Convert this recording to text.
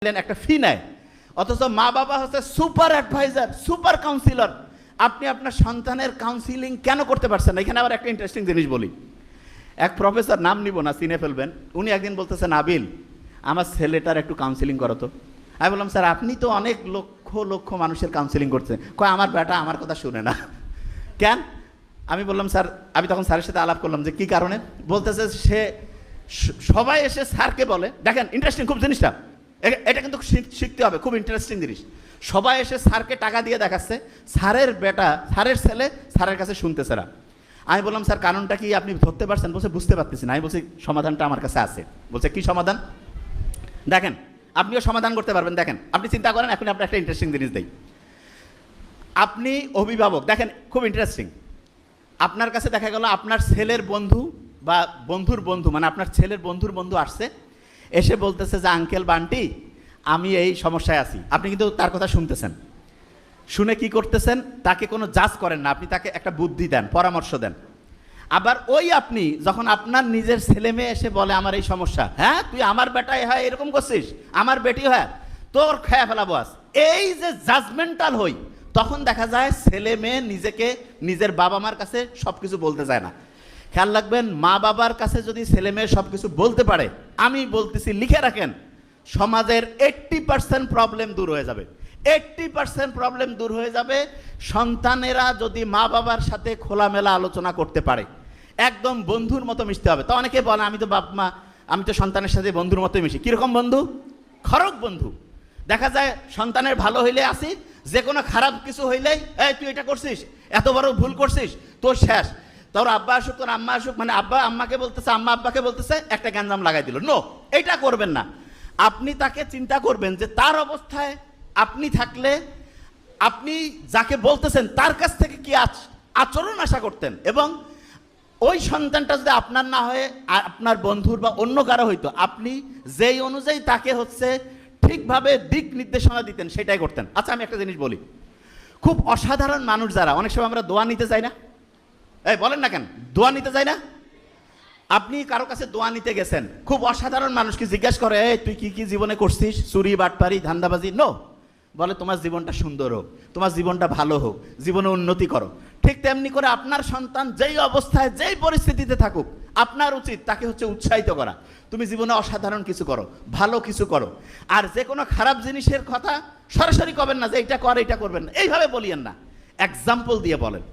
একটা ফি নেয়, অথচ মা বাবা হচ্ছে সুপার অ্যাডভাইজার, সুপার কাউন্সিলর। আপনি আপনার সন্তানের কাউন্সিলিং কেন করতে পারছেন না? এখানে আবার একটা ইন্টারেস্টিং জিনিস বলি। এক প্রফেসর, নাম নিব না, চিনে ফেলবেন, উনি একদিন বলতেছেন, আবিল আমার ছেলেটার একটু কাউন্সিলিং করো তো। আমি বললাম, স্যার আপনি তো অনেক লক্ষ লক্ষ মানুষের কাউন্সিলিং করছেন, কয় আমার বেটা আমার কথা শুনে না। কেন? আমি বললাম, স্যার, আমি তখন স্যারের সাথে আলাপ করলাম যে কি কারণে। বলতেছে সে সবাই এসে স্যারকে বলে, দেখেন ইন্টারেস্টিং খুব জিনিসটা, এটা কিন্তু শিখতে হবে, খুব ইন্টারেস্টিং জিনিস। সবাই এসে স্যারকে টাকা দিয়ে দেখাচ্ছে, স্যারের বেটা, স্যারের ছেলে স্যারের কাছে শুনতেছে না। আমি বললাম, স্যার কারণটা কি আপনি ধরতে পারছেন? বলছে বুঝতে পারতেছি না। আমি বলছি সমাধানটা আমার কাছে আছে। বলছে কি সমাধান? দেখেন আপনিও সমাধান করতে পারবেন। দেখেন আপনি চিন্তা করেন, এখন আপনার একটা ইন্টারেস্টিং জিনিস দেই। আপনি অভিভাবক, দেখেন খুব ইন্টারেস্টিং। আপনার কাছে দেখা গেল আপনার ছেলের বন্ধু বা বন্ধুর বন্ধু, মানে আপনার ছেলের বন্ধুর বন্ধু আসছে, এসে বলতেছে যে আঙ্কেল বান্টি আমি এই সমস্যায় আছি। আপনি কিন্তু তার কথা শুনতেছেন, শুনে কি করতেছেন? তাকে কোনো জাজ করেন না, আপনি তাকে একটা বুদ্ধি দেন, পরামর্শ দেন। আবার ওই আপনি যখন আপনার নিজের ছেলে মেয়ে এসে বলে আমার এই সমস্যা, হ্যাঁ তুই আমার বেটাই হয় এরকম করছিস, আমার বেটি হয়, তোর খেয়া ফেলাবো আজ, এই যে জাজমেন্টাল হই, তখন দেখা যায় ছেলে মেয়ে নিজেকে নিজের বাবা মার কাছে সব কিছু বলতে চায় না। খেয়াল রাখবেন, মা বাবার কাছে যদি ছেলে মেয়ে সব কিছু বলতে পারে, আমি বলতেছি লিখে রাখেন, সমাজের 80% প্রবলেম দূর হয়ে যাবে। 80% প্রবলেম দূর হয়ে যাবে সন্তানেরা যদি মা বাবার সাথে খোলামেলা আলোচনা করতে পারে, একদম বন্ধুর মতো মিশতে হবে। তো অনেকে বলে আমি তো বাপ মা, আমি তো সন্তানের সাথে বন্ধুর মতোই মিশি। কীরকম বন্ধু? খরক বন্ধু। দেখা যায় সন্তানের ভালো হইলে আসি, যে কোনো খারাপ কিছু হইলেই এই তুই এটা করছিস, এত বড় ভুল করছিস, তোর শেষ। তোর আব্বা আসুক, তোর আম্মা আসুক, মানে আব্বা আম্মাকে বলতেছে, আম্মা আব্বাকে বলতেছে, একটা গ্যাঞ্জাম লাগাই দিল। নো, এইটা করবেন না। আপনি তাকে চিন্তা করবেন যে তার অবস্থায় আপনি থাকলে আপনি যাকে বলতেছেন তার কাছ থেকে কি আচরণ আশা করতেন, এবং ওই সন্তানটা যদি আপনার না হয়ে আপনার বন্ধুর বা অন্য কারো হইতো, আপনি যেই অনুযায়ী তাকে হচ্ছে ঠিকভাবে দিক নির্দেশনা দিতেন, সেটাই করতেন। আচ্ছা আমি একটা জিনিস বলি, খুব অসাধারণ মানুষ যারা, অনেক সময় আমরা দোয়া নিতে চাই না, এই বলেন না কেন দোয়া নিতে চাই না? আপনি কারো কাছে দোয়া নিতে গেছেন, খুব অসাধারণ মানুষকে জিজ্ঞেস করে, এই তুই কি কি জীবনে করছিস, চুরি বাটপারি ধান্দাবাজি? নো, বলে তোমার জীবনটা সুন্দর হোক, তোমার জীবনটা ভালো হোক, জীবনে উন্নতি করো। ঠিক তেমনি করে আপনার সন্তান যেই অবস্থায় যেই পরিস্থিতিতে থাকুক, আপনার উচিত তাকে হচ্ছে উৎসাহিত করা, তুমি জীবনে অসাধারণ কিছু করো, ভালো কিছু করো। আর যে কোনো খারাপ জিনিসের কথা সরাসরি করবেন না যে এটা কর, এটা করবেন না, এইভাবে বলিয়েন না, এক্সাম্পল দিয়ে বলেন।